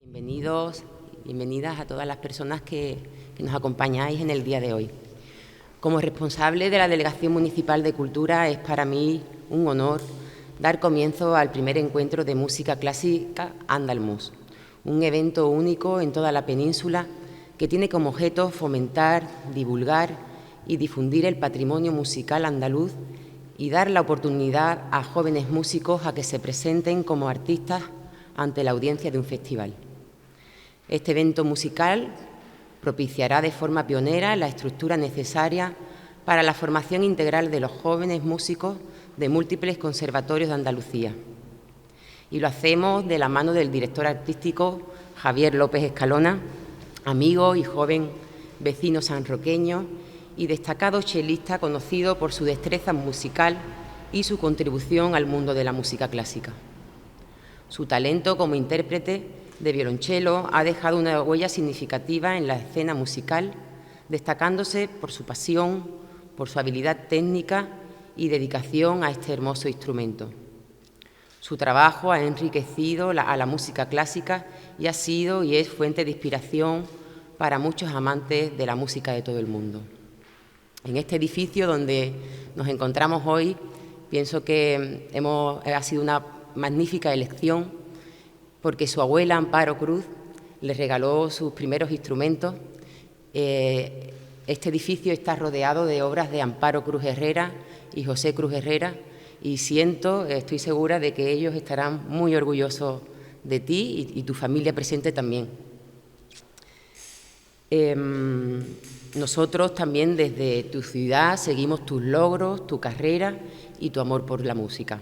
Bienvenidos, bienvenidas a todas las personas que nos acompañáis en el día de hoy. Como responsable de la Delegación Municipal de Cultura, es para mí un honor dar comienzo al primer encuentro de música clásica Andalmus, un evento único en toda la península que tiene como objeto fomentar, divulgar y difundir el patrimonio musical andaluz y dar la oportunidad a jóvenes músicos a que se presenten como artistas ante la audiencia de un festival. Este evento musical propiciará de forma pionera la estructura necesaria para la formación integral de los jóvenes músicos de múltiples conservatorios de Andalucía. Y lo hacemos de la mano del director artístico Javier López Escalona, amigo y joven vecino sanroqueño y destacado chelista conocido por su destreza musical y su contribución al mundo de la música clásica. Su talento como intérprete de violonchelo ha dejado una huella significativa en la escena musical, destacándose por su pasión, por su habilidad técnica y dedicación a este hermoso instrumento. Su trabajo ha enriquecido a la música clásica y ha sido y es fuente de inspiración para muchos amantes de la música de todo el mundo. En este edificio donde nos encontramos hoy, pienso que ha sido una magnífica elección porque su abuela Amparo Cruz le regaló sus primeros instrumentos. Este edificio está rodeado de obras de Amparo Cruz Herrera y José Cruz Herrera y estoy segura de que ellos estarán muy orgullosos de ti y tu familia presente también. Nosotros también desde tu ciudad seguimos tus logros, tu carrera y tu amor por la música.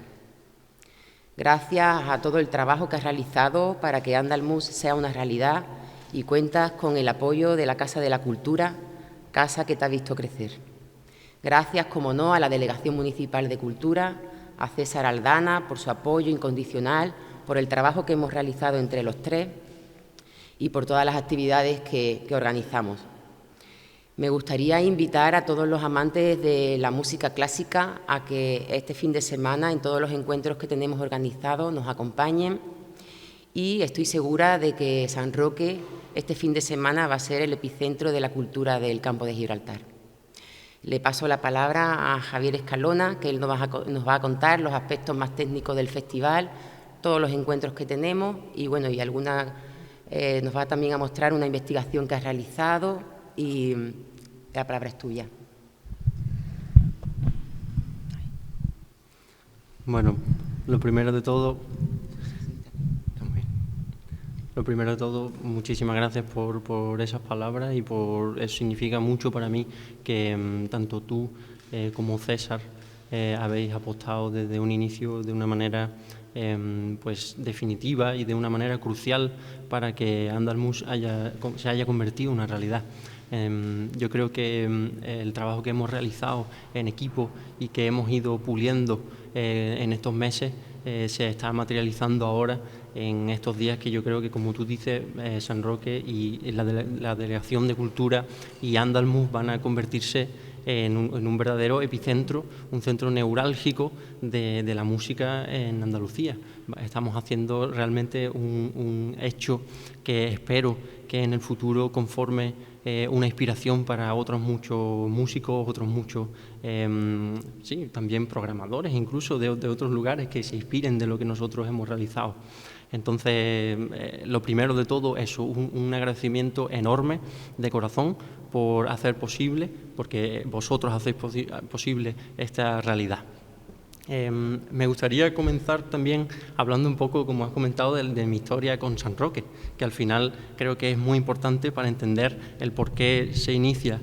Gracias a todo el trabajo que has realizado para que Andalmus sea una realidad y cuentas con el apoyo de la Casa de la Cultura, casa que te ha visto crecer. Gracias, como no, a la Delegación Municipal de Cultura, a César Aldana por su apoyo incondicional, por el trabajo que hemos realizado entre los tres y por todas las actividades que organizamos. Me gustaría invitar a todos los amantes de la música clásica a que este fin de semana, en todos los encuentros que tenemos organizados, nos acompañen y estoy segura de que San Roque este fin de semana va a ser el epicentro de la cultura del Campo de Gibraltar. Le paso la palabra a Javier Escalona, que él nos va a contar los aspectos más técnicos del festival, todos los encuentros que tenemos y bueno, y nos va también a mostrar una investigación que ha realizado y la palabra es tuya. Bueno, lo primero de todo, muchísimas gracias por esas palabras y eso significa mucho para mí que tanto tú como César habéis apostado desde un inicio de una manera pues definitiva y de una manera crucial para que Andalmus se haya convertido en una realidad. Yo creo que el trabajo que hemos realizado en equipo y que hemos ido puliendo en estos meses se está materializando ahora en estos días que yo creo que, como tú dices, San Roque y la Delegación de Cultura y Andalmus van a convertirse en un verdadero epicentro, un centro neurálgico de la música en Andalucía. Estamos haciendo realmente un hecho que espero que en el futuro conforme una inspiración para otros muchos músicos, otros muchos también programadores, incluso de otros lugares que se inspiren de lo que nosotros hemos realizado. Entonces, lo primero de todo es un agradecimiento enorme de corazón por hacer posible, porque vosotros hacéis posible esta realidad. Me gustaría comenzar también hablando un poco, como has comentado, de mi historia con San Roque, que al final creo que es muy importante para entender el por qué se inicia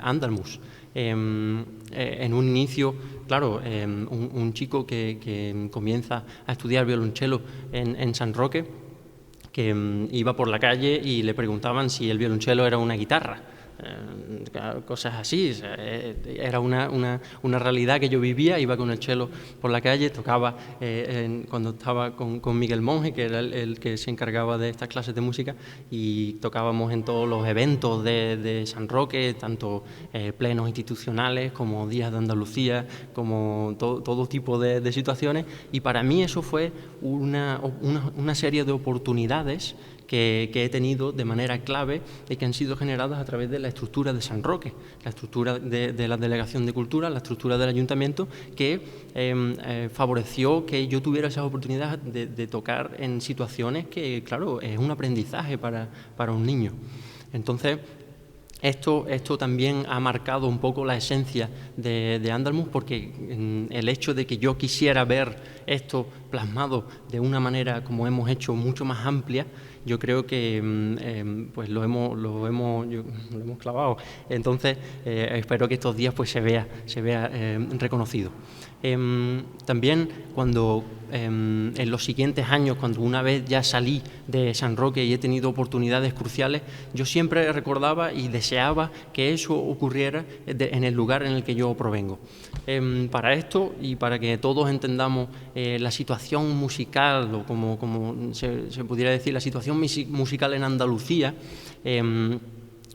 Andalmus. En un inicio, claro, un chico que comienza a estudiar violonchelo en San Roque, que iba por la calle y le preguntaban si el violonchelo era una guitarra. cosas así. O sea, era una realidad que yo vivía. Iba con el cello por la calle, tocaba cuando estaba con Miguel Monge, que era el que se encargaba de estas clases de música, y tocábamos en todos los eventos de San Roque, tanto plenos institucionales como días de Andalucía, como todo tipo de situaciones, y para mí eso fue una serie de oportunidades que he tenido de manera clave y que han sido generadas a través de la estructura de San Roque, la estructura de la Delegación de Cultura, la estructura del Ayuntamiento, que favoreció que yo tuviera esas oportunidades de tocar en situaciones que, claro, es un aprendizaje para un niño. Entonces, esto también ha marcado un poco la esencia de Andalmus, porque el hecho de que yo quisiera ver esto plasmado de una manera, como hemos hecho, mucho más amplia, yo creo que pues lo hemos clavado. Entonces, espero que estos días pues se vea reconocido. También cuando en los siguientes años, cuando una vez ya salí de San Roque y he tenido oportunidades cruciales, yo siempre recordaba y deseaba que eso ocurriera en el lugar en el que yo provengo. Para esto, y para que todos entendamos la situación musical, o como se pudiera decir, la situación musical en Andalucía,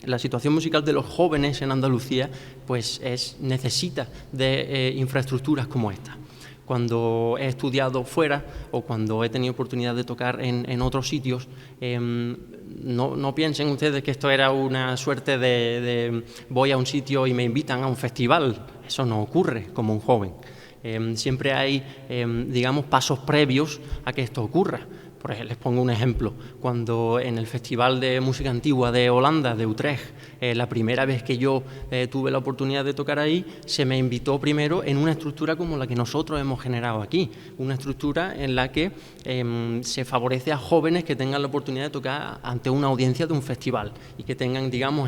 la situación musical de los jóvenes en Andalucía pues necesita de infraestructuras como esta. Cuando he estudiado fuera o cuando he tenido oportunidad de tocar en otros sitios, no piensen ustedes que esto era una suerte de voy a un sitio y me invitan a un festival. Eso no ocurre como un joven. Siempre hay, digamos, pasos previos a que esto ocurra. Por ejemplo, les pongo un ejemplo. Cuando en el Festival de Música Antigua de Holanda, de Utrecht, la primera vez que yo tuve la oportunidad de tocar ahí, se me invitó primero en una estructura como la que nosotros hemos generado aquí, una estructura en la que se favorece a jóvenes que tengan la oportunidad de tocar ante una audiencia de un festival y que tengan, digamos,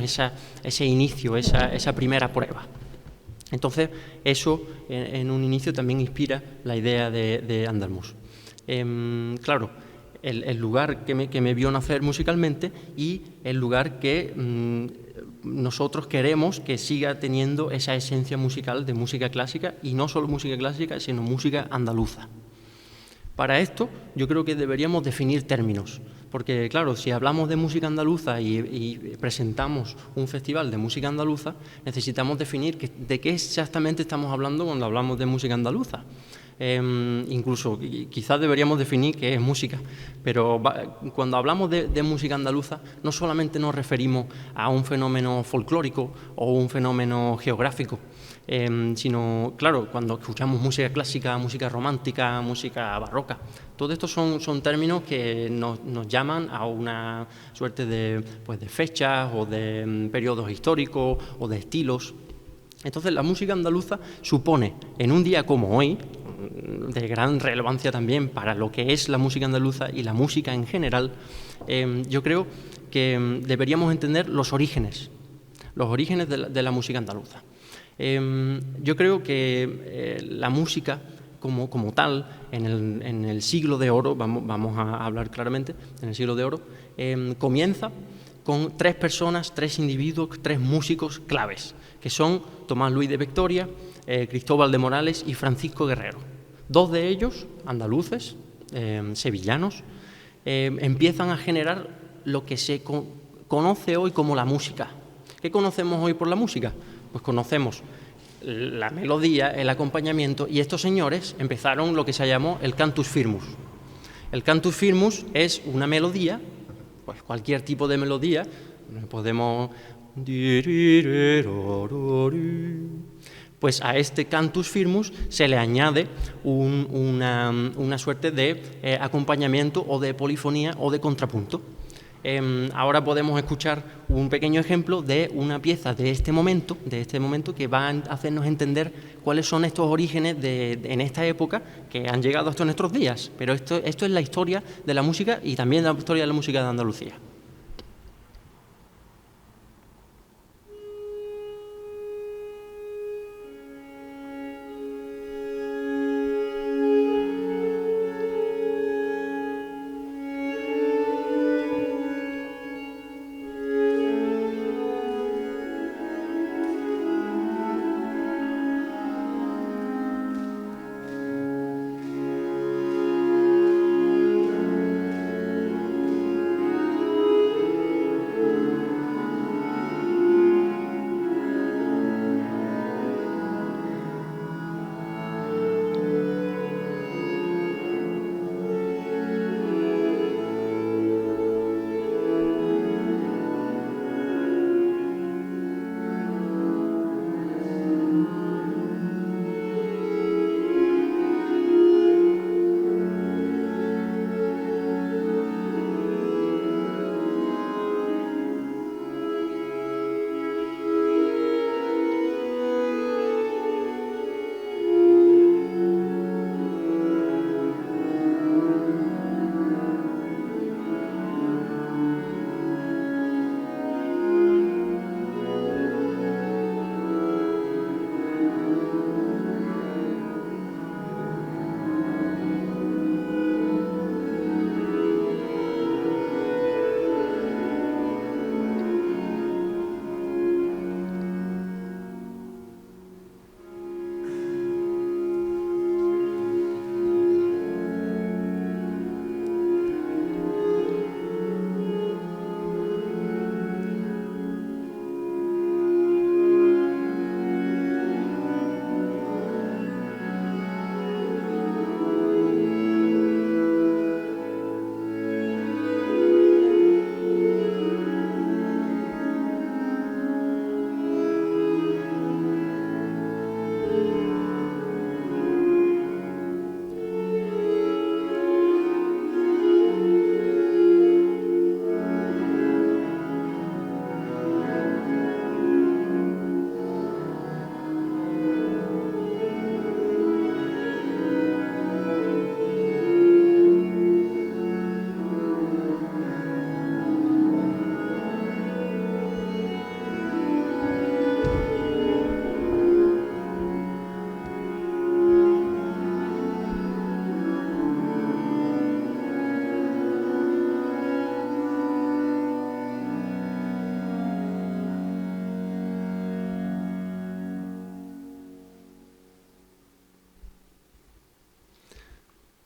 ese inicio, esa primera prueba. Entonces, eso en un inicio también inspira la idea de Andalmus. Claro, el lugar que me vio nacer musicalmente y el lugar que nosotros queremos que siga teniendo esa esencia musical de música clásica, y no solo música clásica, sino música andaluza. Para esto yo creo que deberíamos definir términos, porque claro, si hablamos de música andaluza y presentamos un festival de música andaluza, necesitamos definir de qué exactamente estamos hablando cuando hablamos de música andaluza. Incluso quizás deberíamos definir qué es música, pero cuando hablamos de música andaluza no solamente nos referimos a un fenómeno folclórico o un fenómeno geográfico, sino, claro, cuando escuchamos música clásica, música romántica, música barroca, todo esto son términos que nos llaman a una suerte de fechas o de periodos históricos o de estilos. Entonces, la música andaluza supone, en un día como hoy, de gran relevancia también para lo que es la música andaluza y la música en general, yo creo que deberíamos entender los orígenes de la música andaluza. Yo creo que la música como tal, en el siglo de oro, vamos a hablar claramente, en el siglo de oro, comienza con tres personas, tres individuos, tres músicos claves, que son Tomás Luis de Victoria, Cristóbal de Morales y Francisco Guerrero. Dos de ellos, andaluces, sevillanos, empiezan a generar lo que se conoce hoy como la música. ¿Qué conocemos hoy por la música? Pues conocemos la melodía, el acompañamiento, y estos señores empezaron lo que se llamó el cantus firmus. El cantus firmus es una melodía, pues cualquier tipo de melodía, podemos... Pues a este cantus firmus se le añade una suerte de acompañamiento o de polifonía o de contrapunto. Ahora podemos escuchar un pequeño ejemplo de una pieza de este momento que va a hacernos entender cuáles son estos orígenes en esta época que han llegado hasta nuestros días. Pero esto es la historia de la música y también la historia de la música de Andalucía.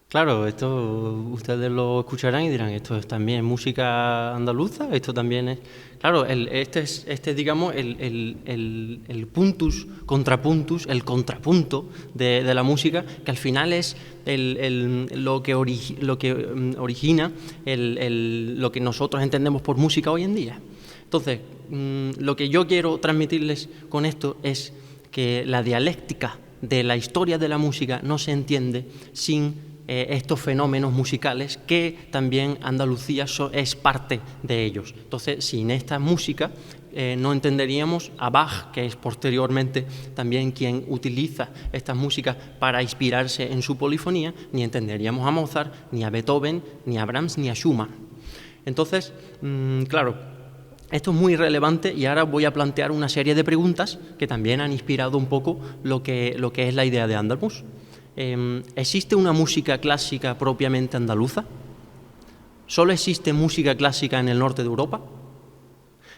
Claro, esto ustedes lo escucharán y dirán, esto es también música andaluza, esto también es... Claro, este es, digamos, el puntus, contrapuntus, el contrapunto de la música, que al final es lo que origina lo que nosotros entendemos por música hoy en día. Entonces, lo que yo quiero transmitirles con esto es que la dialéctica de la historia de la música no se entiende sin estos fenómenos musicales, que también Andalucía es parte de ellos. Entonces, sin esta música no entenderíamos a Bach, que es posteriormente también quien utiliza estas músicas para inspirarse en su polifonía, ni entenderíamos a Mozart, ni a Beethoven, ni a Brahms, ni a Schumann. Entonces, claro, esto es muy relevante y ahora voy a plantear una serie de preguntas que también han inspirado un poco lo que es la idea de Andalmus. ¿Existe una música clásica propiamente andaluza? ¿Solo existe música clásica en el norte de Europa?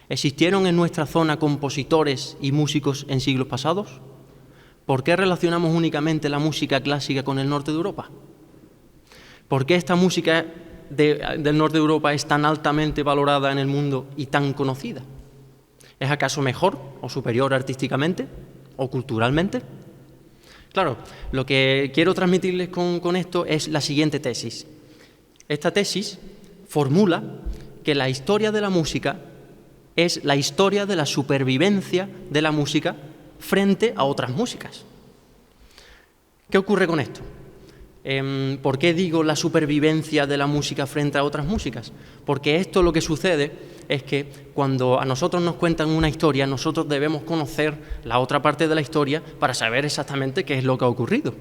¿Existieron en nuestra zona compositores y músicos en siglos pasados? ¿Por qué relacionamos únicamente la música clásica con el norte de Europa? ¿Por qué esta música del norte de Europa es tan altamente valorada en el mundo y tan conocida? ¿Es acaso mejor o superior artísticamente o culturalmente? Claro, lo que quiero transmitirles con esto es la siguiente tesis. Esta tesis formula que la historia de la música es la historia de la supervivencia de la música frente a otras músicas. ¿Qué ocurre con esto? ¿Por qué digo la supervivencia de la música frente a otras músicas? Porque esto lo que sucede es que cuando a nosotros nos cuentan una historia, nosotros debemos conocer la otra parte de la historia para saber exactamente qué es lo que ha ocurrido.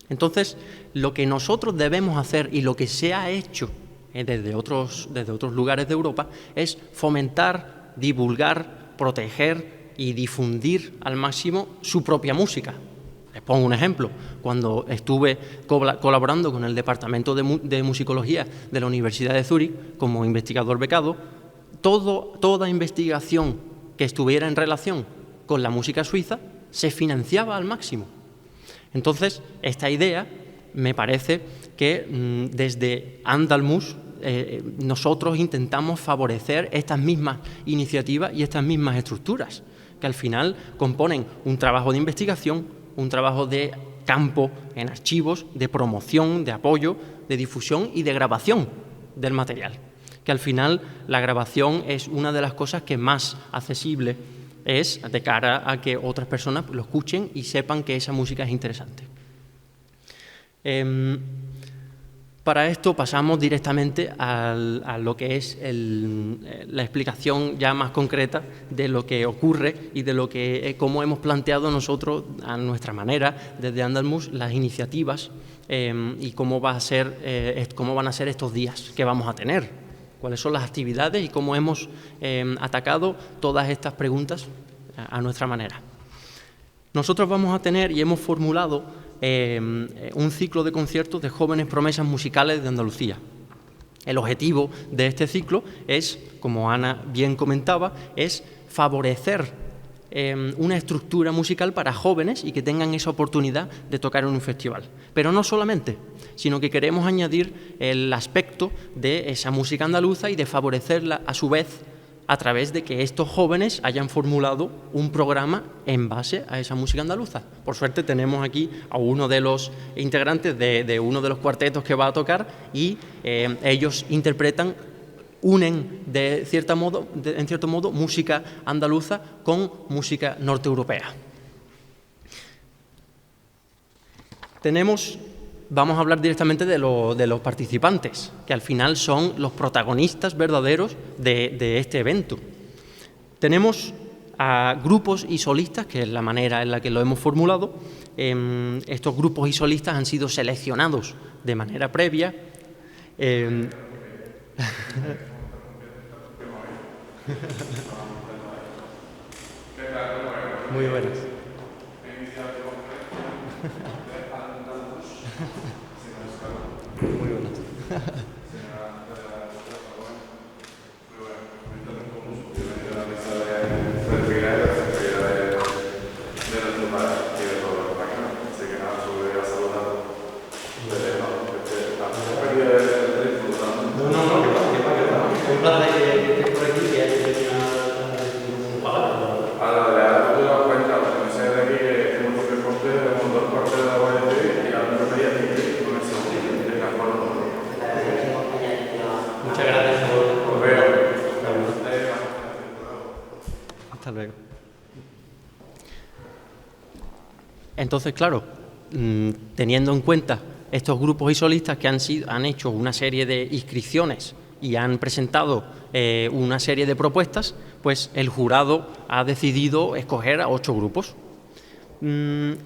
Entonces, lo que nosotros debemos hacer y lo que se ha hecho desde otros lugares de Europa es fomentar, divulgar, proteger y difundir al máximo su propia música. Les pongo un ejemplo. Cuando estuve colaborando con el Departamento de Musicología de la Universidad de Zúrich como investigador becado, toda investigación que estuviera en relación con la música suiza se financiaba al máximo. Entonces, esta idea me parece que desde Andalmus nosotros intentamos favorecer estas mismas iniciativas y estas mismas estructuras, que al final componen un trabajo de investigación, un trabajo de campo en archivos, de promoción, de apoyo, de difusión y de grabación del material. Que al final la grabación es una de las cosas que más accesible es de cara a que otras personas lo escuchen y sepan que esa música es interesante. Para esto pasamos directamente a lo que es la explicación ya más concreta de lo que ocurre y de cómo hemos planteado nosotros a nuestra manera desde Andalmus las iniciativas y cómo van a ser estos días que vamos a tener, cuáles son las actividades y cómo hemos atacado todas estas preguntas a nuestra manera. Nosotros vamos a tener y hemos formulado un ciclo de conciertos de jóvenes promesas musicales de Andalucía. El objetivo de este ciclo es, como Ana bien comentaba, es favorecer una estructura musical para jóvenes y que tengan esa oportunidad de tocar en un festival. Pero no solamente, sino que queremos añadir el aspecto de esa música andaluza y de favorecerla a su vez a través de que estos jóvenes hayan formulado un programa en base a esa música andaluza. Por suerte tenemos aquí a uno de los integrantes de uno de los cuartetos que va a tocar y ellos unen en cierto modo música andaluza con música norteeuropea. Vamos a hablar directamente de los participantes, que al final son los protagonistas verdaderos de este evento. Tenemos a grupos y solistas, que es la manera en la que lo hemos formulado. Estos grupos y solistas han sido seleccionados de manera previa. Muy buenas. Muy buenas. Entonces, claro, teniendo en cuenta estos grupos y solistas que han hecho una serie de inscripciones y han presentado una serie de propuestas, pues el jurado ha decidido escoger a 8 grupos. El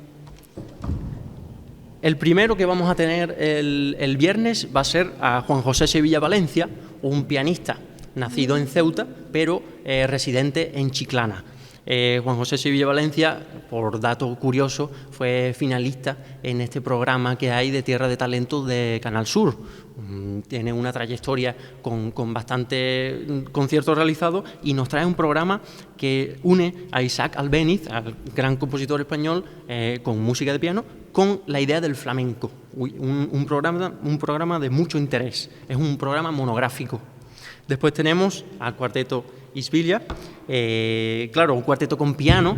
primero que vamos a tener el viernes va a ser a Juan José Sevilla Valencia, un pianista nacido en Ceuta, pero residente en Chiclana. Juan José Sevilla Valencia, por dato curioso, fue finalista en este programa que hay de Tierra de Talento de Canal Sur. Tiene una trayectoria con bastante conciertos realizados y nos trae un programa que une a Isaac Albéniz, al gran compositor español, con música de piano, con la idea del flamenco. Un programa de mucho interés. Es un programa monográfico. Después tenemos al cuarteto Isbilia, claro, un cuarteto con piano,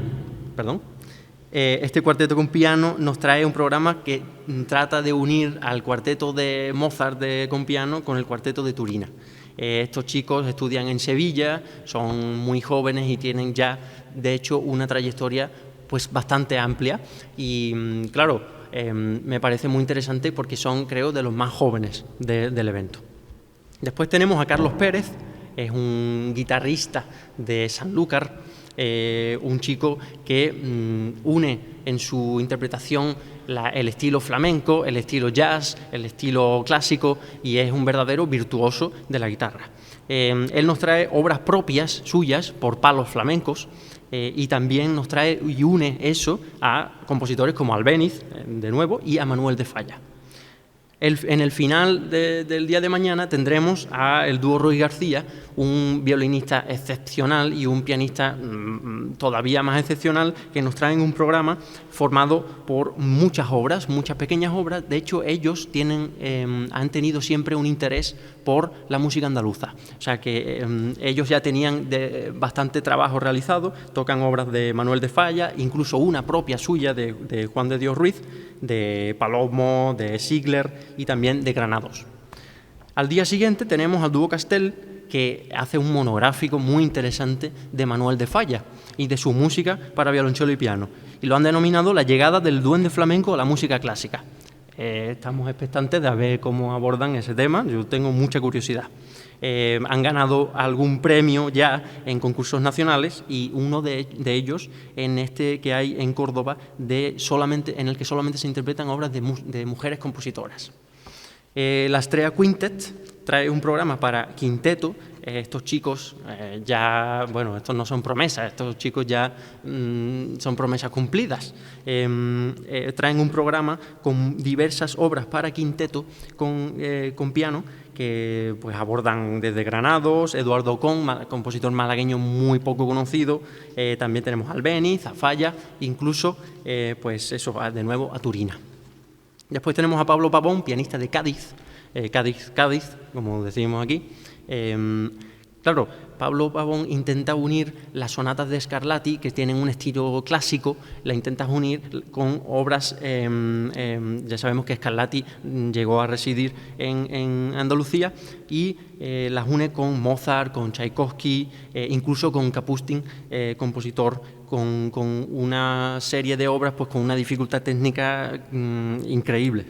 este cuarteto con piano nos trae un programa que trata de unir al cuarteto de Mozart con piano con el cuarteto de Turina. Estos chicos estudian en Sevilla, son muy jóvenes y tienen ya, de hecho, una trayectoria pues bastante amplia y, claro, me parece muy interesante porque son, creo, de los más jóvenes del evento. Después tenemos a Carlos Pérez, es un guitarrista de Sanlúcar, un chico que une en su interpretación el estilo flamenco, el estilo jazz, el estilo clásico y es un verdadero virtuoso de la guitarra. Él nos trae obras propias suyas por palos flamencos y también nos trae y une eso a compositores como Albéniz, de nuevo, y a Manuel de Falla. En el final del día de mañana tendremos el dúo Ruiz García, un violinista excepcional y un pianista todavía más excepcional, que nos traen un programa formado por muchas obras, muchas pequeñas obras. De hecho, ellos han tenido siempre un interés por la música andaluza. O sea que ellos ya tenían bastante trabajo realizado, tocan obras de Manuel de Falla, incluso una propia suya de Juan de Dios Ruiz, de Palomo, de Sigler y también de Granados. Al día siguiente tenemos al dúo Castel, que hace un monográfico muy interesante de Manuel de Falla y de su música para violonchelo y piano, y lo han denominado La llegada del duende flamenco a la música clásica. Estamos expectantes de ver cómo abordan ese tema, yo tengo mucha curiosidad. Han ganado algún premio ya en concursos nacionales y uno de ellos en este que hay en Córdoba en el que solamente se interpretan obras de mujeres compositoras. La Astrea Quintet trae un programa para quinteto. Estos chicos estos no son promesas, estos chicos ya son promesas cumplidas. Traen un programa con diversas obras para quinteto con piano que pues abordan desde Granados, Eduardo Con, compositor malagueño muy poco conocido, también tenemos a Albéniz, a Falla, incluso de nuevo a Turina. Después tenemos a Pablo Pavón, pianista de Cádiz, Cádiz, como decimos aquí. Claro, Pablo Pavón intenta unir las sonatas de Scarlatti, que tienen un estilo clásico, la intenta unir con obras, ya sabemos que Scarlatti llegó a residir en Andalucía, y las une con Mozart, con Tchaikovsky, incluso con Kapustin, compositor con una serie de obras pues con una dificultad técnica increíble.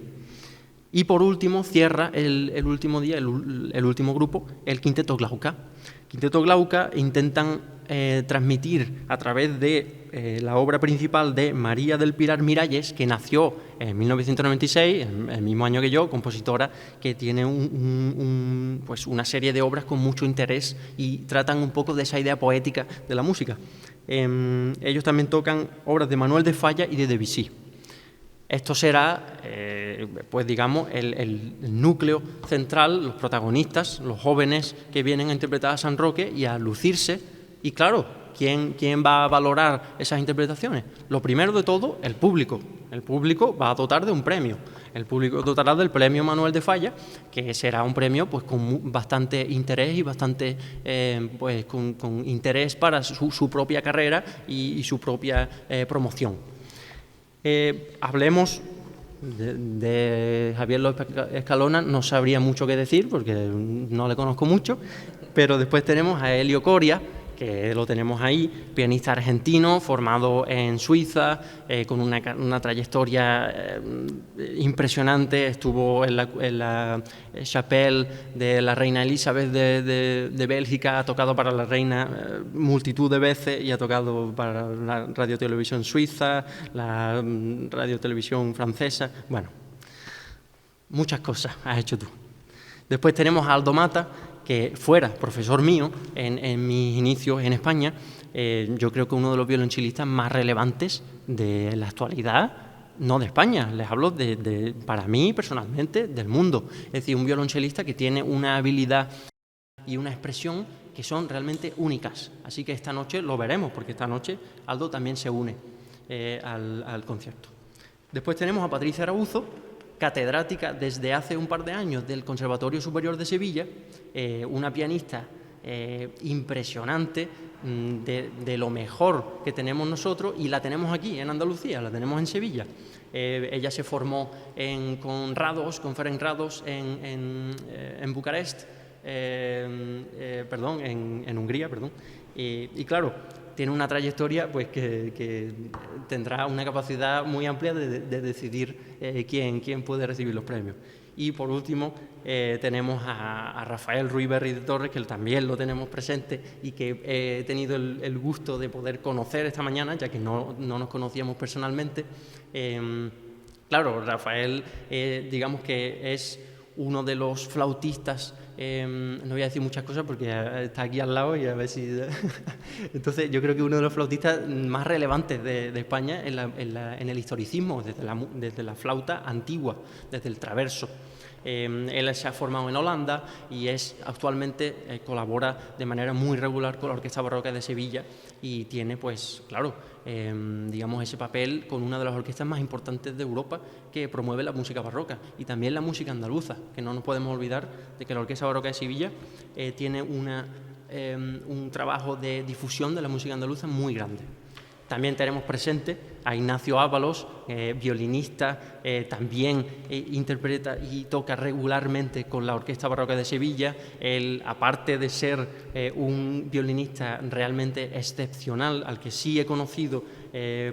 Y por último cierra el último día, el último grupo, el Quinteto Glauca. Quinteto Glauca intentan transmitir a través de la obra principal de María del Pilar Miralles, que nació en 1996, el mismo año que yo, compositora que tiene una serie de obras con mucho interés y tratan un poco de esa idea poética de la música. Ellos también tocan obras de Manuel de Falla y de Debussy. Esto será, el núcleo central, los protagonistas, los jóvenes que vienen a interpretar a San Roque y a lucirse. Y claro, ¿quién va a valorar esas interpretaciones? Lo primero de todo, el público. El público va a dotar de un premio. El público dotará del premio Manuel de Falla, que será un premio pues con bastante interés y bastante con interés para su propia carrera y su propia promoción. Hablemos de Javier López Escalona, no sabría mucho qué decir porque no le conozco mucho, pero después tenemos a Helio Coria, que lo tenemos ahí, pianista argentino, formado en Suiza, con una trayectoria impresionante. Estuvo en la Chapelle de la reina Elizabeth de Bélgica, ha tocado para la reina multitud de veces y ha tocado para la radiotelevisión suiza, la radiotelevisión francesa. Bueno, muchas cosas has hecho tú. Después tenemos a Aldo Mata, que fuera profesor mío en mis inicios en España. Yo creo que uno de los violonchelistas más relevantes de la actualidad, no de España, les hablo para mí personalmente, del mundo. Es decir, un violonchelista que tiene una habilidad y una expresión que son realmente únicas. Así que esta noche lo veremos, porque esta noche Aldo también se une al concierto. Después tenemos a Patricia Arauzo, catedrática desde hace un par de años del Conservatorio Superior de Sevilla, una pianista impresionante, de lo mejor que tenemos nosotros, y la tenemos aquí en Andalucía, la tenemos en Sevilla. Ella se formó con Ferenc Rados en Bucarest, en Hungría, y claro, tiene una trayectoria pues que tendrá una capacidad muy amplia de decidir quién puede recibir los premios. Y por último tenemos a Rafael Ruiz Berri de Torres, que también lo tenemos presente y que he tenido el gusto de poder conocer esta mañana, ya que no nos conocíamos personalmente. Claro, Rafael digamos que es uno de los flautistas, no voy a decir muchas cosas porque está aquí al lado y a ver si... Entonces yo creo que uno de los flautistas más relevantes de España en el historicismo, desde la flauta antigua, desde el traverso. Él se ha formado en Holanda y actualmente colabora de manera muy regular con la Orquesta Barroca de Sevilla y tiene, pues, claro, digamos, ese papel con una de las orquestas más importantes de Europa que promueve la música barroca y también la música andaluza, que no nos podemos olvidar de que la Orquesta Barroca de Sevilla tiene un trabajo de difusión de la música andaluza muy grande. También tenemos presente a Ignacio Ábalos, violinista, también interpreta y toca regularmente con la Orquesta Barroca de Sevilla. Él, aparte de ser un violinista realmente excepcional, al que sí he conocido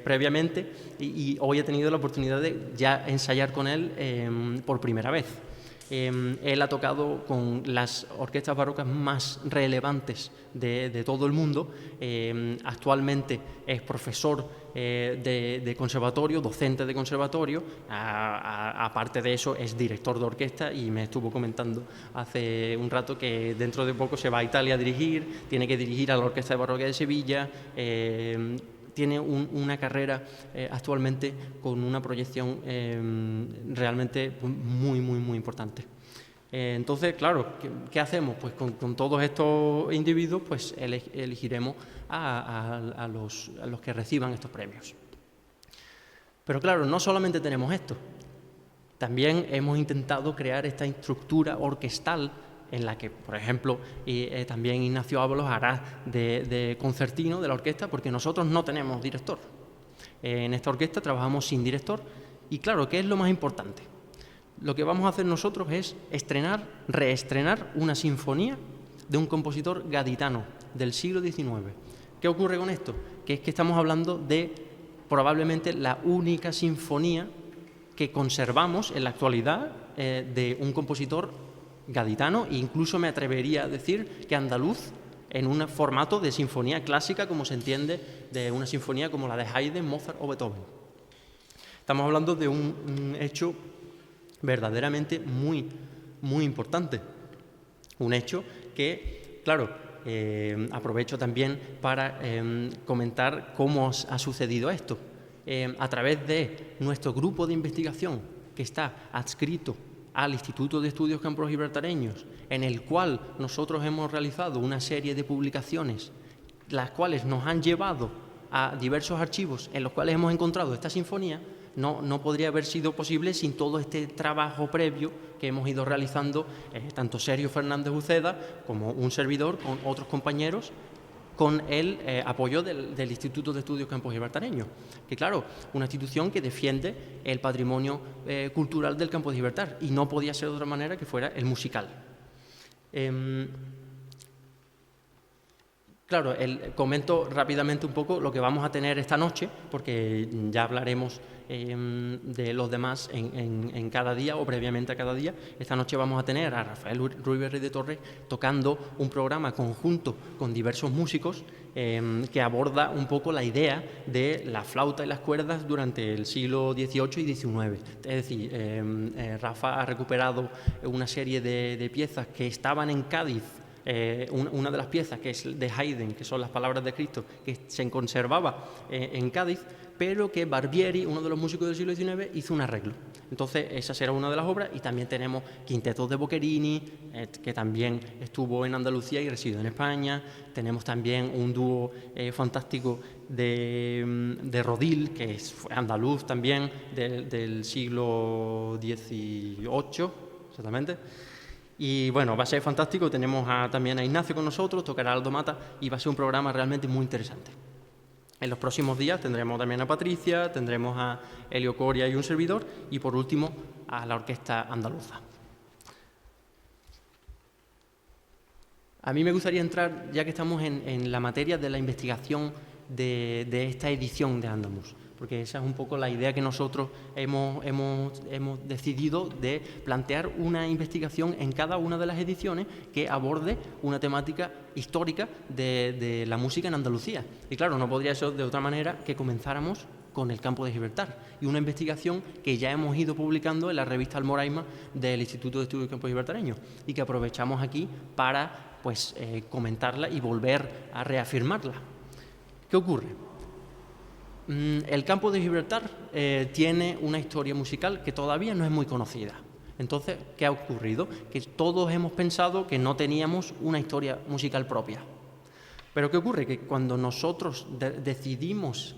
previamente, y hoy he tenido la oportunidad de ya ensayar con él por primera vez. Él ha tocado con las orquestas barrocas más relevantes de todo el mundo. Actualmente es profesor de conservatorio, docente de conservatorio. Aparte de eso, es director de orquesta y me estuvo comentando hace un rato que dentro de poco se va a Italia a dirigir, tiene que dirigir a la Orquesta Barroca de Sevilla. Tiene una carrera actualmente con una proyección realmente muy, muy, muy importante. Entonces, claro, ¿qué hacemos? Pues con todos estos individuos pues elegiremos a los que reciban estos premios. Pero claro, no solamente tenemos esto. También hemos intentado crear esta estructura orquestal en la que, por ejemplo, también Ignacio Ábalos hará de concertino de la orquesta, porque nosotros no tenemos director. En esta orquesta trabajamos sin director y, claro, ¿qué es lo más importante? Lo que vamos a hacer nosotros es reestrenar una sinfonía de un compositor gaditano del siglo XIX. ¿Qué ocurre con esto? Que es que estamos hablando de probablemente la única sinfonía que conservamos en la actualidad de un compositor gaditano, e incluso me atrevería a decir que andaluz, en un formato de sinfonía clásica, como se entiende de una sinfonía como la de Haydn, Mozart o Beethoven. Estamos hablando de un hecho verdaderamente muy, muy importante. Un hecho que, claro, aprovecho también para comentar cómo ha sucedido esto. A través de nuestro grupo de investigación, que está adscrito al Instituto de Estudios Campos-Gibraltareños, en el cual nosotros hemos realizado una serie de publicaciones, las cuales nos han llevado a diversos archivos en los cuales hemos encontrado esta sinfonía. No podría haber sido posible sin todo este trabajo previo que hemos ido realizando, tanto Sergio Fernández Uceda como un servidor, con otros compañeros, con el apoyo del Instituto de Estudios Campos-Gibraltareños, que, claro, una institución que defiende el patrimonio cultural del Campo de Gibraltar, y no podía ser de otra manera que fuera el musical. Claro, comento rápidamente un poco lo que vamos a tener esta noche, porque ya hablaremos de los demás en cada día o previamente a cada día. Esta noche vamos a tener a Rafael Ruiz de Torres tocando un programa conjunto con diversos músicos que aborda un poco la idea de la flauta y las cuerdas durante el siglo XVIII y XIX. Es decir, Rafa ha recuperado una serie de piezas que estaban en Cádiz. Una de las piezas, que es de Haydn, que son las palabras de Cristo, que se conservaba en Cádiz, pero que Barbieri, uno de los músicos del siglo XIX, hizo un arreglo. Entonces, esa será una de las obras, y también tenemos quintetos de Boccherini, que también estuvo en Andalucía y reside en España. Tenemos también un dúo fantástico de Rodil, que fue andaluz también, del siglo XVIII, exactamente. Y bueno, va a ser fantástico. Tenemos también a Ignacio con nosotros, tocará Aldo Mata, y va a ser un programa realmente muy interesante. En los próximos días tendremos también a Patricia, tendremos a Helio Coria y un servidor, y por último a la Orquesta Andaluza. A mí me gustaría entrar, ya que estamos en la materia de la investigación de esta edición de Andamus, porque esa es un poco la idea que nosotros hemos decidido, de plantear una investigación en cada una de las ediciones que aborde una temática histórica de la música en Andalucía. Y claro, no podría ser de otra manera que comenzáramos con el campo de Gibraltar, y una investigación que ya hemos ido publicando en la revista Almoraima del Instituto de Estudios del Campo Gibraltareño, y que aprovechamos aquí para comentarla y volver a reafirmarla. ¿Qué ocurre? El campo de Gibraltar tiene una historia musical que todavía no es muy conocida. Entonces, ¿qué ha ocurrido? Que todos hemos pensado que no teníamos una historia musical propia. Pero ¿qué ocurre? Que cuando nosotros decidimos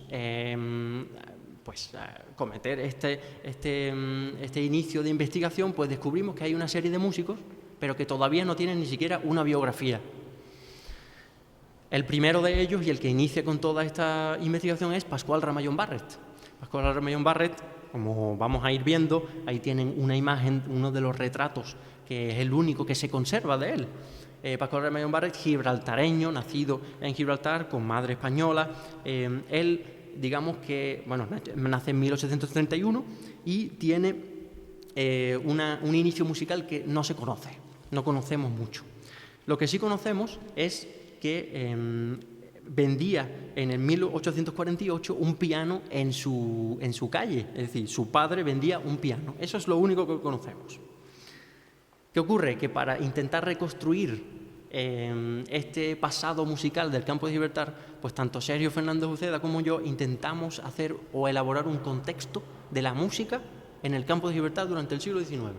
cometer este inicio de investigación, pues descubrimos que hay una serie de músicos, pero que todavía no tienen ni siquiera una biografía. El primero de ellos, y el que inicia con toda esta investigación, es Pascual Ramallón Barret. Pascual Ramallón Barret, como vamos a ir viendo, ahí tienen una imagen, uno de los retratos, que es el único que se conserva de él. Pascual Ramallón Barret, gibraltareño, nacido en Gibraltar, con madre española. Él, digamos que, nace en 1831 y tiene un inicio musical que no se conoce, no conocemos mucho. Lo que sí conocemos es que vendía en el 1848 un piano en su calle, es decir, su padre vendía un piano. Eso es lo único que conocemos. ¿Qué ocurre? Que para intentar reconstruir este pasado musical del campo de Gibraltar, pues tanto Sergio Fernández Uceda como yo intentamos hacer o elaborar un contexto de la música en el campo de Gibraltar durante el siglo XIX.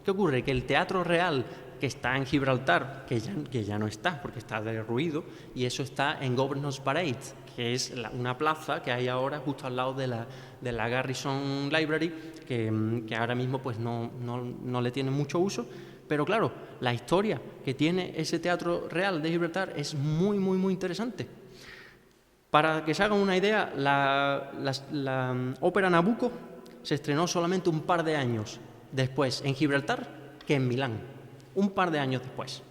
¿Qué ocurre? Que el Teatro Real, que está en Gibraltar, que ya no está porque está derruido, y eso está en Governor's Parade, que es una plaza que hay ahora justo al lado de la Garrison Library, que ahora mismo pues no le tiene mucho uso. Pero claro, la historia que tiene ese Teatro Real de Gibraltar es muy, muy, muy interesante. Para que se hagan una idea, la ópera Nabucco se estrenó solamente un par de años después en Gibraltar que en Milán. Un par de años después.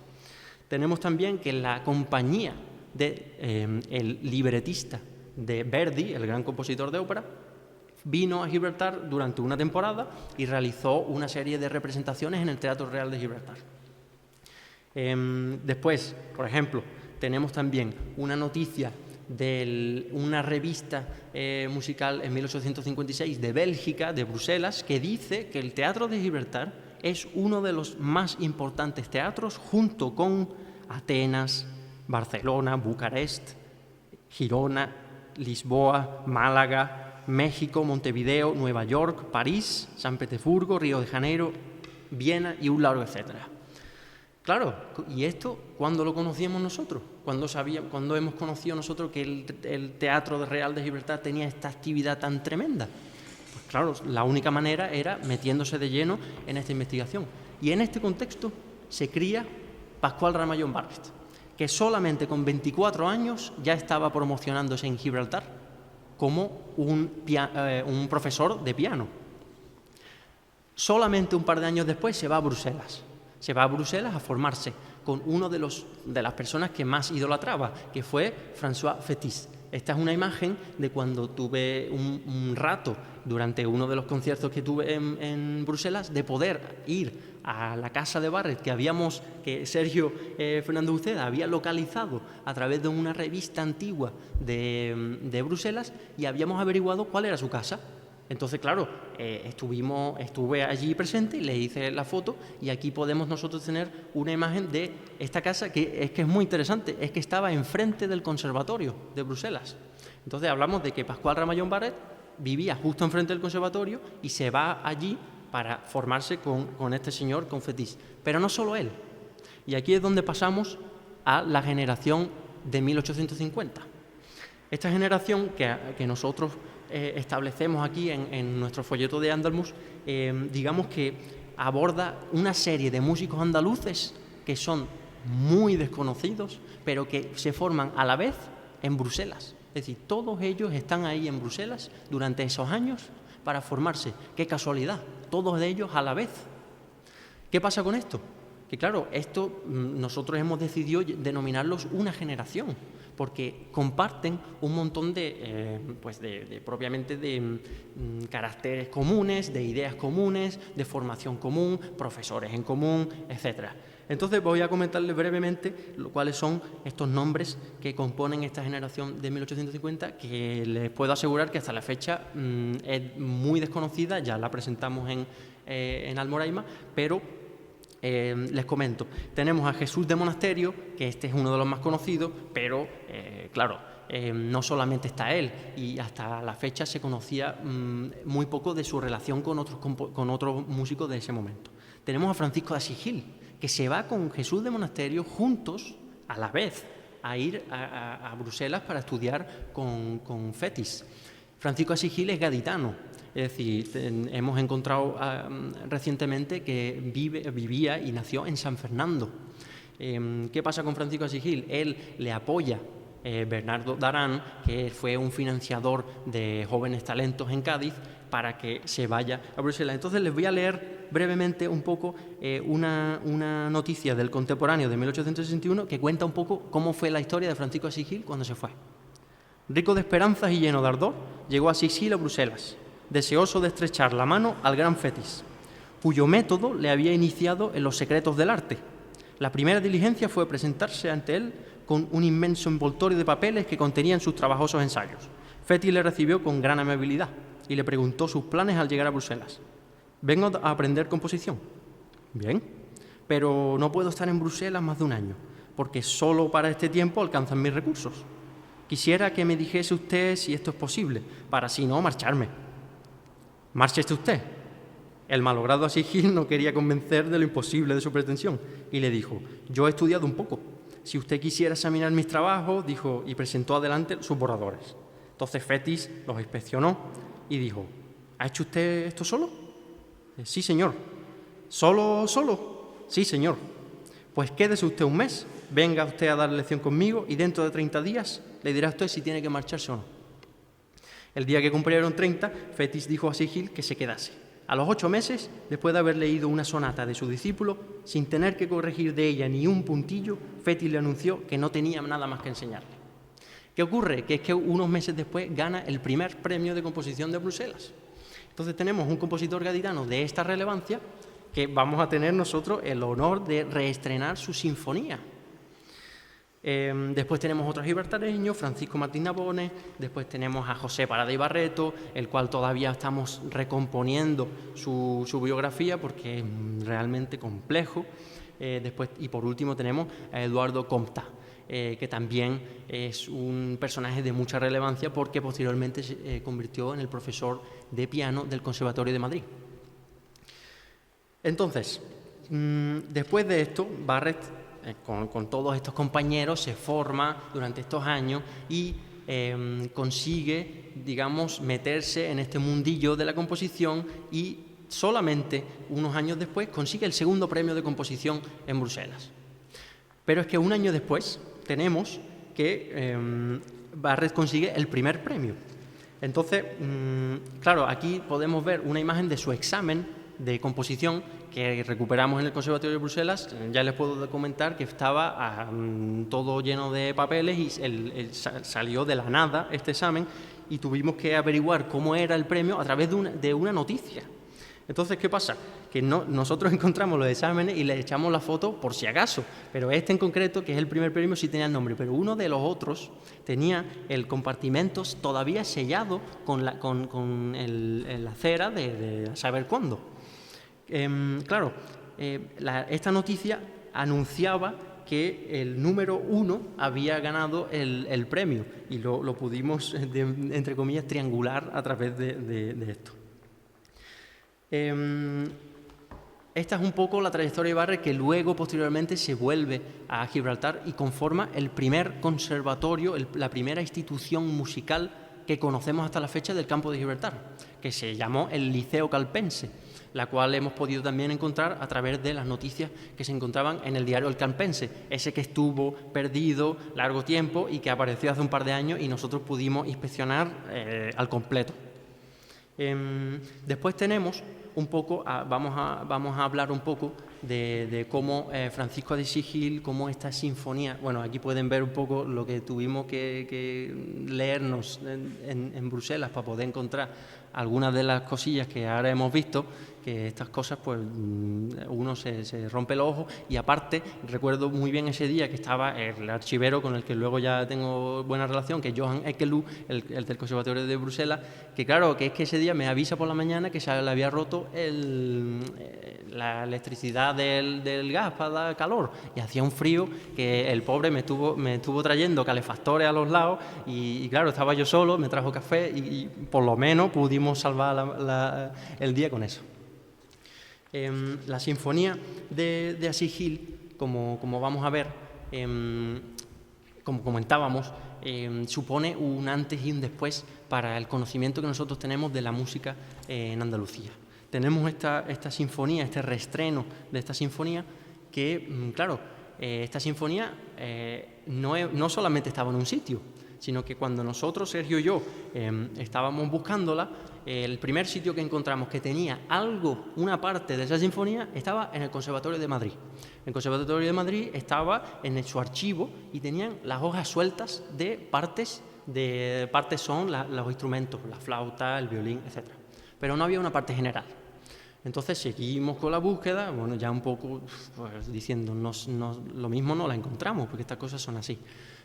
Tenemos también que la compañía el libretista de Verdi, el gran compositor de ópera, vino a Gibraltar durante una temporada y realizó una serie de representaciones en el Teatro Real de Gibraltar. Después, por ejemplo, tenemos también una noticia de una revista musical en 1856 de Bélgica, de Bruselas, que dice que el Teatro de Gibraltar es uno de los más importantes teatros, junto con Atenas, Barcelona, Bucarest, Girona, Lisboa, Málaga, México, Montevideo, Nueva York, París, San Petersburgo, Río de Janeiro, Viena y un largo etcétera. Claro, ¿y esto cuándo lo conocíamos nosotros? ¿Cuándo hemos conocido nosotros que el Teatro Real de Gibraltar tenía esta actividad tan tremenda? Pues claro, la única manera era metiéndose de lleno en esta investigación. Y en este contexto se cría Pascual Ramallón Barret, que solamente con 24 años ya estaba promocionándose en Gibraltar como un profesor de piano. Solamente un par de años después se va a Bruselas. Se va a Bruselas a formarse con uno de las personas que más idolatraba, que fue François Fétis. Esta es una imagen de cuando tuve un rato durante uno de los conciertos que tuve en Bruselas, de poder ir a la casa de Barret que Sergio Fernández Uceda había localizado a través de una revista antigua de Bruselas, y habíamos averiguado cuál era su casa. Entonces, claro, estuve allí presente y le hice la foto, y aquí podemos nosotros tener una imagen de esta casa que es muy interesante, es que estaba enfrente del Conservatorio de Bruselas. Entonces hablamos de que Pascual Ramallón Barret vivía justo enfrente del conservatorio y se va allí para formarse con este señor, con Fétis. Pero no solo él. Y aquí es donde pasamos a la generación de 1850. Esta generación que nosotros establecemos aquí en nuestro folleto de Andalmus, digamos que aborda una serie de músicos andaluces que son muy desconocidos, pero que se forman a la vez en Bruselas. Es decir, todos ellos están ahí en Bruselas durante esos años para formarse. ¡Qué casualidad! Todos ellos a la vez. ¿Qué pasa con esto? Que claro, esto nosotros hemos decidido denominarlos una generación, porque comparten un montón de caracteres comunes, de ideas comunes, de formación común, profesores en común, etcétera. Entonces voy a comentarles brevemente cuáles son estos nombres que componen esta generación de 1850, que les puedo asegurar que hasta la fecha es muy desconocida, ya la presentamos en Almoraima, pero les comento. Tenemos a Jesús de Monasterio, que este es uno de los más conocidos, pero no solamente está él, y hasta la fecha se conocía muy poco de su relación con otros músicos de ese momento. Tenemos a Francisco de Asís Gil, que se va con Jesús de Monasterio juntos, a la vez, a ir a Bruselas para estudiar con Fétis. Francisco de Asís Gil es gaditano, es decir, hemos encontrado recientemente que vivía y nació en San Fernando. ¿Qué pasa con Francisco de Asís Gil? Él le apoya Bernardo Darán, que fue un financiador de jóvenes talentos en Cádiz, para que se vaya a Bruselas. Entonces les voy a leer brevemente un poco una noticia del Contemporáneo de 1861 que cuenta un poco cómo fue la historia de Francisco de Asís Gil cuando se fue. Rico de esperanzas y lleno de ardor, llegó Asís Gil a Bruselas, deseoso de estrechar la mano al gran Fétis, cuyo método le había iniciado en los secretos del arte. La primera diligencia fue presentarse ante él con un inmenso envoltorio de papeles que contenían sus trabajosos ensayos. Fétis le recibió con gran amabilidad y le preguntó sus planes al llegar a Bruselas. «Vengo a aprender composición». «Bien, pero no puedo estar en Bruselas más de un año, porque solo para este tiempo alcanzan mis recursos. Quisiera que me dijese usted si esto es posible, para si no marcharme». «Márchese usted». El malogrado Asís Gil no quería convencer de lo imposible de su pretensión y le dijo: «Yo he estudiado un poco. Si usted quisiera examinar mis trabajos», dijo, y presentó adelante sus borradores. Entonces Fétis los inspeccionó y dijo: «¿Ha hecho usted esto solo?». «Sí, señor». ¿Solo? «Sí, señor». «Pues quédese usted un mes, venga usted a dar lección conmigo y dentro de 30 días le dirá usted si tiene que marcharse o no». El día que cumplieron 30, Fétis dijo a Asís Gil que se quedase. A los 8 meses, después de haber leído una sonata de su discípulo, sin tener que corregir de ella ni un puntillo, Fétis le anunció que no tenía nada más que enseñarle. ¿Qué ocurre? Que es que unos meses después gana el primer premio de composición de Bruselas. Entonces tenemos un compositor gaditano de esta relevancia que vamos a tener nosotros el honor de reestrenar su sinfonía. Después tenemos otros gibraltareños, Francisco Martín Navone, después tenemos a José Parada y Barreto, el cual todavía estamos recomponiendo su biografía porque es realmente complejo. Después, y por último tenemos a Eduardo Compta, que también es un personaje de mucha relevancia porque posteriormente se convirtió en el profesor de piano del Conservatorio de Madrid. Entonces, después de esto, Barret, con todos estos compañeros, se forma durante estos años y consigue, digamos, meterse en este mundillo de la composición, y solamente unos años después consigue el segundo premio de composición en Bruselas. Pero es que un año después tenemos que Barret consigue el primer premio. Entonces, claro, aquí podemos ver una imagen de su examen de composición que recuperamos en el Conservatorio de Bruselas. Ya les puedo comentar que estaba todo lleno de papeles y salió de la nada este examen y tuvimos que averiguar cómo era el premio a través de una noticia. Entonces, ¿qué pasa? Que nosotros encontramos los exámenes y le echamos la foto por si acaso, pero este en concreto, que es el primer premio, sí tenía el nombre, pero uno de los otros tenía el compartimento todavía sellado con la cera de saber cuándo. Claro, esta noticia anunciaba que el número 1 había ganado el premio y lo pudimos, entre comillas, triangular a través de esto. Esta es un poco la trayectoria de Ibarre, que luego posteriormente se vuelve a Gibraltar y conforma el primer conservatorio, la primera institución musical que conocemos hasta la fecha del campo de Gibraltar, que se llamó el Liceo Calpense, la cual hemos podido también encontrar a través de las noticias que se encontraban en el diario El Calpense, ese que estuvo perdido largo tiempo y que apareció hace un par de años y nosotros pudimos inspeccionar al completo. Después tenemos un poco, vamos a hablar un poco de cómo Francisco de Asís Gil, cómo esta sinfonía, bueno, aquí pueden ver un poco lo que tuvimos que leernos en Bruselas para poder encontrar algunas de las cosillas que ahora hemos visto, que estas cosas pues uno se rompe los ojos. Y aparte recuerdo muy bien ese día que estaba el archivero con el que luego ya tengo buena relación, que es Johan Ekelú, el del Conservatorio de Bruselas, que claro, que es que ese día me avisa por la mañana que se le había roto la electricidad del gas para dar calor y hacía un frío que el pobre me estuvo trayendo calefactores a los lados y claro, estaba yo solo, me trajo café y por lo menos pudimos salvar el día con eso. La sinfonía de Asís Gil, como vamos a ver, como comentábamos, supone un antes y un después para el conocimiento que nosotros tenemos de la música en Andalucía. Tenemos esta sinfonía, este reestreno de esta sinfonía que, claro, esta sinfonía no solamente estaba en un sitio, sino que cuando nosotros, Sergio y yo, estábamos buscándola, el primer sitio que encontramos que tenía una parte de esa sinfonía, estaba en el Conservatorio de Madrid. El Conservatorio de Madrid estaba en su archivo y tenían las hojas sueltas de partes son los instrumentos, la flauta, el violín, etc. Pero no había una parte general. Entonces seguimos con la búsqueda, bueno, ya un poco pues, diciendo, lo mismo no la encontramos, porque estas cosas son así.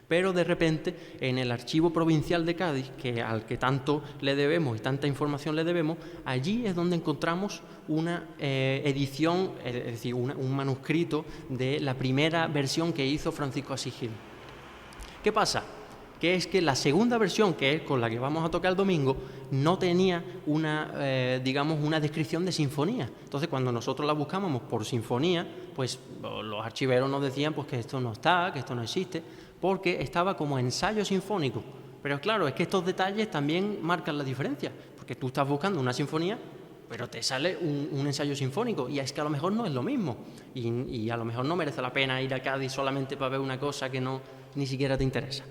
Pero de repente, en el Archivo Provincial de Cádiz, al que tanto le debemos y tanta información le debemos, allí es donde encontramos una edición, es decir, un manuscrito de la primera versión que hizo Francisco Asís Gil. ¿Qué pasa? Que es que la segunda versión, que es con la que vamos a tocar el domingo, no tenía una descripción de sinfonía. Entonces, cuando nosotros la buscábamos por sinfonía, pues los archiveros nos decían pues, que esto no está, que esto no existe, porque estaba como ensayo sinfónico. Pero claro, es que estos detalles también marcan la diferencia, porque tú estás buscando una sinfonía, pero te sale un ensayo sinfónico, y es que a lo mejor no es lo mismo, y a lo mejor no merece la pena ir a Cádiz solamente para ver una cosa que ni siquiera te interesa.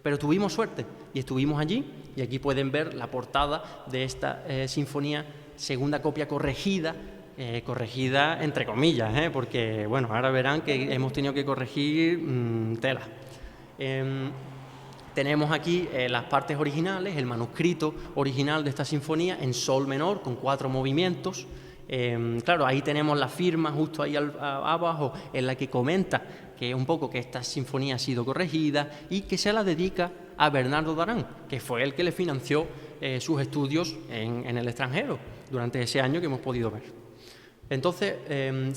Pero tuvimos suerte y estuvimos allí, y aquí pueden ver la portada de esta sinfonía, segunda copia corregida entre comillas, porque bueno, ahora verán que hemos tenido que corregir tela. Tenemos aquí las partes originales, el manuscrito original de esta sinfonía en sol menor con 4 movimientos. Claro, ahí tenemos la firma justo ahí abajo en la que comenta que un poco que esta sinfonía ha sido corregida y que se la dedica a Bernardo Darán, que fue el que le financió sus estudios en el extranjero durante ese año que hemos podido ver. Entonces,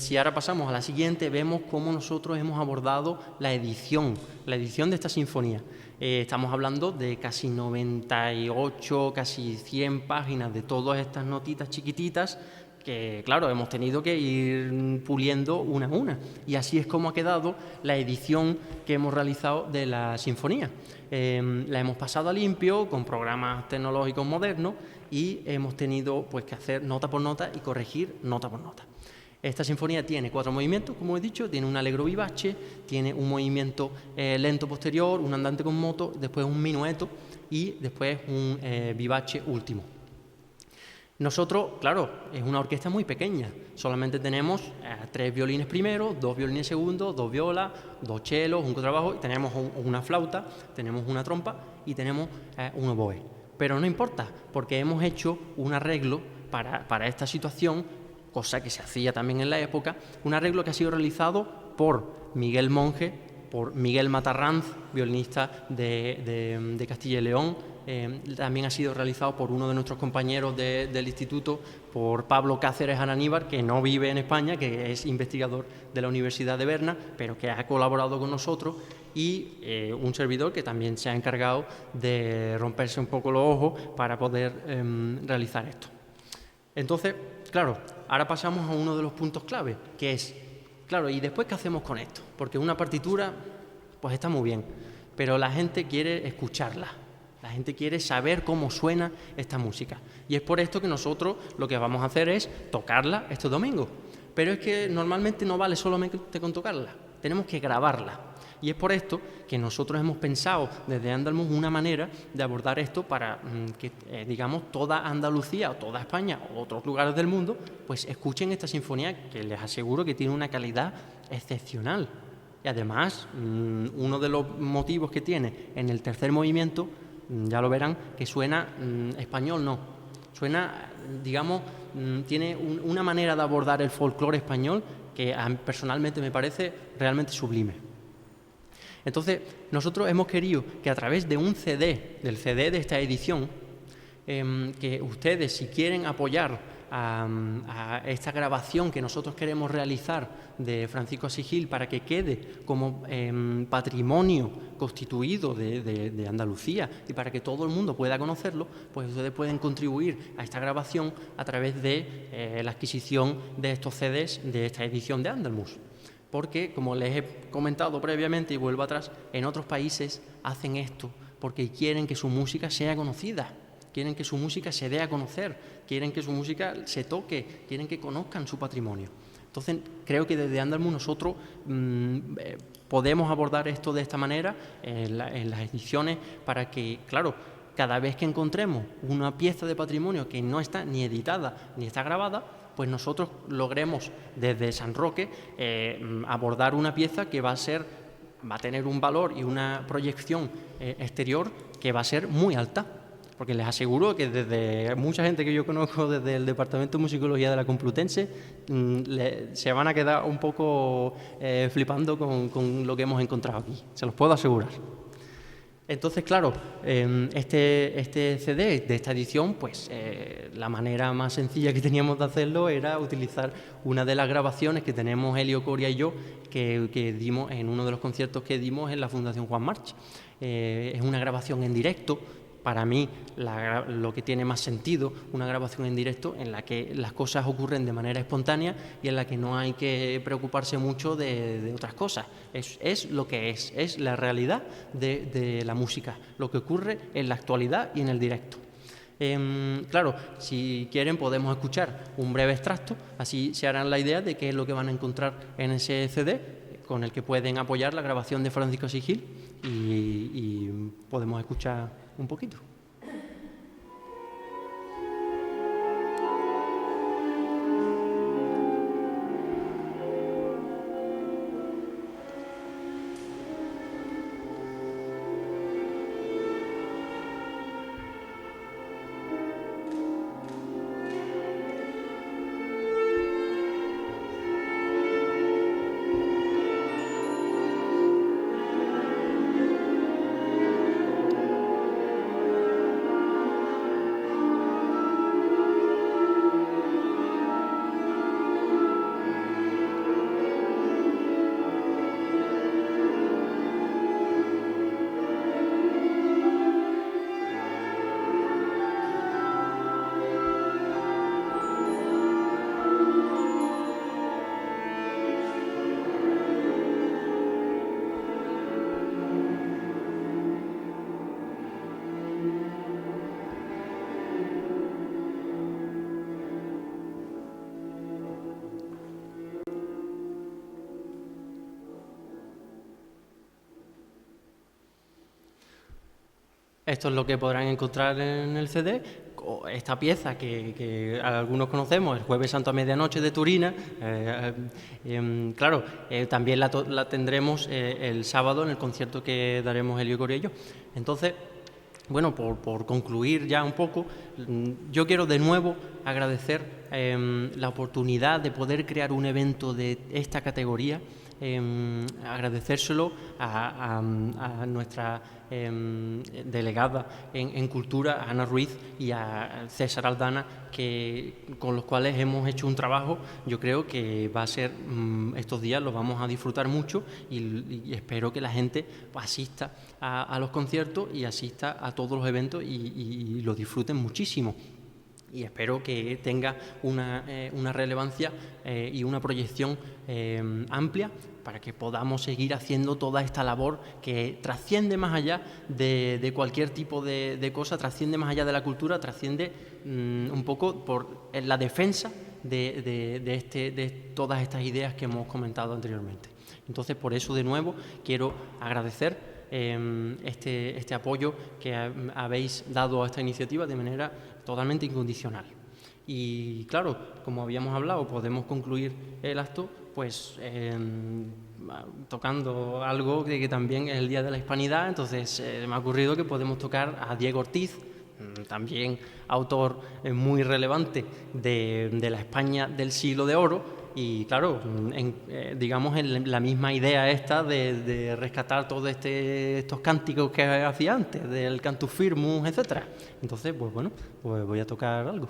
si ahora pasamos a la siguiente, vemos cómo nosotros hemos abordado la edición de esta sinfonía. Estamos hablando de casi 98, casi 100 páginas de todas estas notitas chiquititas que, claro, hemos tenido que ir puliendo una a una. Y así es como ha quedado la edición que hemos realizado de la sinfonía. La hemos pasado a limpio con programas tecnológicos modernos y hemos tenido pues, que hacer nota por nota y corregir nota por nota. Esta sinfonía tiene 4 movimientos, como he dicho, tiene un allegro vivace, tiene un movimiento lento posterior, un andante con moto, después un minueto y después un vivace último. Nosotros, claro, es una orquesta muy pequeña, solamente tenemos 3 violines primero, 2 violines segundo, 2 violas, 2 chelos, un contrabajo, y tenemos una flauta, tenemos una trompa y tenemos un oboe. Pero no importa, porque hemos hecho un arreglo para esta situación, cosa que se hacía también en la época, un arreglo que ha sido realizado por Miguel Monge, por Miguel Matarranz, violinista de Castilla y León. También ha sido realizado por uno de nuestros compañeros del instituto, por Pablo Cáceres Ananíbar, que no vive en España, que es investigador de la Universidad de Berna, pero que ha colaborado con nosotros, y un servidor que también se ha encargado de romperse un poco los ojos para poder realizar esto. Entonces, claro, ahora pasamos a uno de los puntos clave, que es, claro, ¿y después qué hacemos con esto? Porque una partitura, pues está muy bien, pero la gente quiere escucharla. La gente quiere saber cómo suena esta música. Y es por esto que nosotros lo que vamos a hacer es tocarla este domingo. Pero es que normalmente no vale solamente con tocarla, tenemos que grabarla. Y es por esto que nosotros hemos pensado desde Andalmus una manera de abordar esto para que, digamos, toda Andalucía o toda España o otros lugares del mundo, pues escuchen esta sinfonía, que les aseguro que tiene una calidad excepcional. Y además, uno de los motivos que tiene en el tercer movimiento, ya lo verán, que suena español, no. Suena, digamos, tiene una manera de abordar el folclore español que personalmente me parece realmente sublime. Entonces, nosotros hemos querido que a través de un CD, del CD de esta edición, que ustedes, si quieren apoyar a esta grabación que nosotros queremos realizar de Francisco Asís Gil para que quede como patrimonio constituido de Andalucía y para que todo el mundo pueda conocerlo, pues ustedes pueden contribuir a esta grabación a través de la adquisición de estos CDs de esta edición de Andalmus. Porque, como les he comentado previamente y vuelvo atrás, en otros países hacen esto porque quieren que su música sea conocida, quieren que su música se dé a conocer, quieren que su música se toque, quieren que conozcan su patrimonio. Entonces, creo que desde Andalmus nosotros podemos abordar esto de esta manera en las ediciones para que, claro, cada vez que encontremos una pieza de patrimonio que no está ni editada ni está grabada, pues nosotros logremos desde San Roque abordar una pieza que va a tener un valor y una proyección exterior que va a ser muy alta. Porque les aseguro que desde mucha gente que yo conozco desde el Departamento de Musicología de la Complutense se van a quedar un poco flipando con lo que hemos encontrado aquí, se los puedo asegurar. Entonces, claro, este CD de esta edición, pues la manera más sencilla que teníamos de hacerlo era utilizar una de las grabaciones que tenemos Helio Coria y yo, que dimos en uno de los conciertos que dimos en la Fundación Juan March. Es una grabación en directo. Para mí, lo que tiene más sentido, una grabación en directo en la que las cosas ocurren de manera espontánea y en la que no hay que preocuparse mucho de otras cosas. Es lo que es la realidad de la música, lo que ocurre en la actualidad y en el directo. Claro, si quieren podemos escuchar un breve extracto, así se harán la idea de qué es lo que van a encontrar en ese CD, con el que pueden apoyar la grabación de Francisco Asís Gil y podemos escuchar un poquito. Esto es lo que podrán encontrar en el CD. esta pieza que algunos conocemos, el Jueves Santo a medianoche de Turina, claro, también la tendremos el sábado en el concierto que daremos Elio Corello. Entonces, bueno, por concluir ya un poco, yo quiero de nuevo agradecer la oportunidad de poder crear un evento de esta categoría, agradecérselo a nuestra delegada en Cultura, Ana Ruiz, y a César Aldana, con los cuales hemos hecho un trabajo. Yo creo que va a ser, estos días los vamos a disfrutar mucho y espero que la gente asista a los conciertos y asista a todos los eventos y lo disfruten muchísimo. Y espero que tenga una relevancia y una proyección amplia para que podamos seguir haciendo toda esta labor que trasciende más allá de cualquier tipo de cosa, trasciende más allá de la cultura, trasciende un poco por la defensa de todas estas ideas que hemos comentado anteriormente. Entonces, por eso, de nuevo, quiero agradecer este apoyo que habéis dado a esta iniciativa de manera totalmente incondicional. Y claro, como habíamos hablado, podemos concluir el acto pues tocando algo que también es el Día de la Hispanidad. Entonces me ha ocurrido que podemos tocar a Diego Ortiz, también autor muy relevante de la España del siglo de oro. Y claro, digamos en la misma idea esta de rescatar todos estos cánticos que hacía antes, del Cantus Firmus, etcétera. Entonces, pues bueno, pues voy a tocar algo.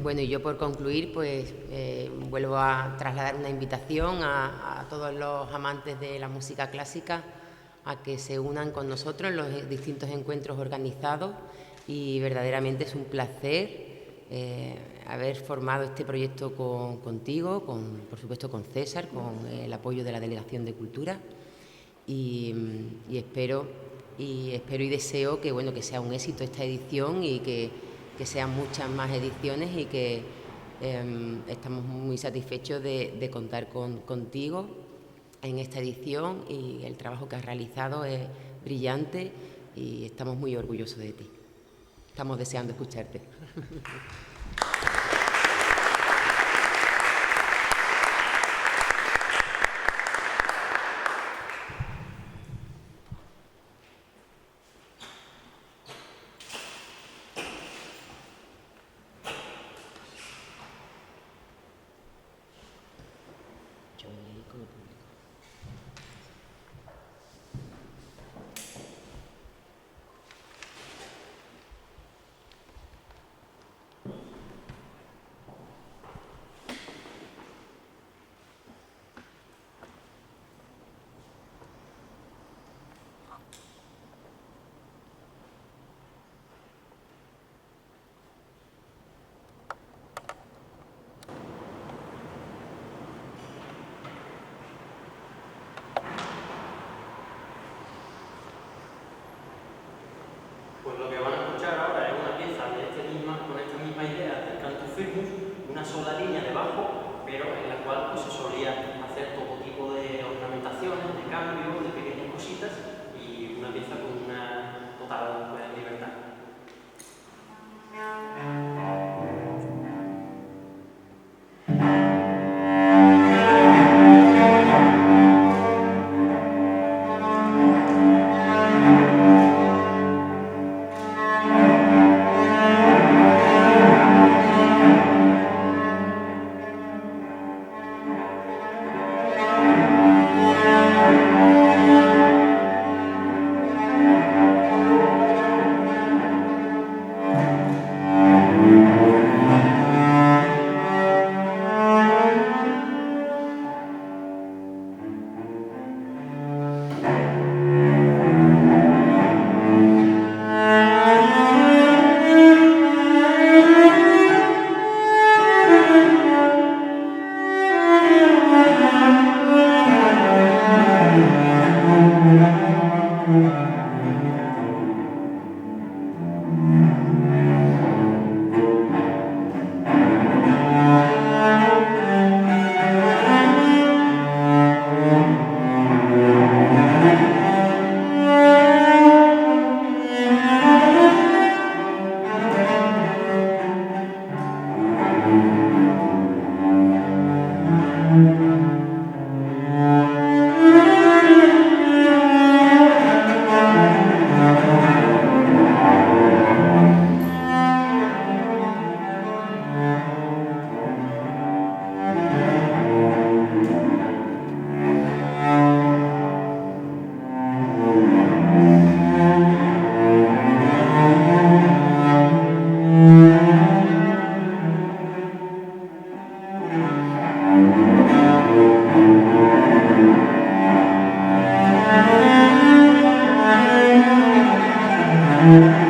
Bueno, y yo por concluir, pues vuelvo a trasladar una invitación a todos los amantes de la música clásica a que se unan con nosotros en los distintos encuentros organizados, y verdaderamente es un placer haber formado este proyecto contigo, por supuesto con César, con el apoyo de la Delegación de Cultura, y espero y deseo que, bueno, que sea un éxito esta edición y que sean muchas más ediciones, y que estamos muy satisfechos de contar contigo en esta edición, y el trabajo que has realizado es brillante y estamos muy orgullosos de ti. Estamos deseando escucharte. Pues lo que van a escuchar ahora es una pieza con esta misma idea del Cantus Firmus, una sola línea de bajo, pero en la cual pues, se solía hacer todo tipo de ornamentaciones, de cambios, de pequeñas cositas, y una pieza con una total libertad. Thank you.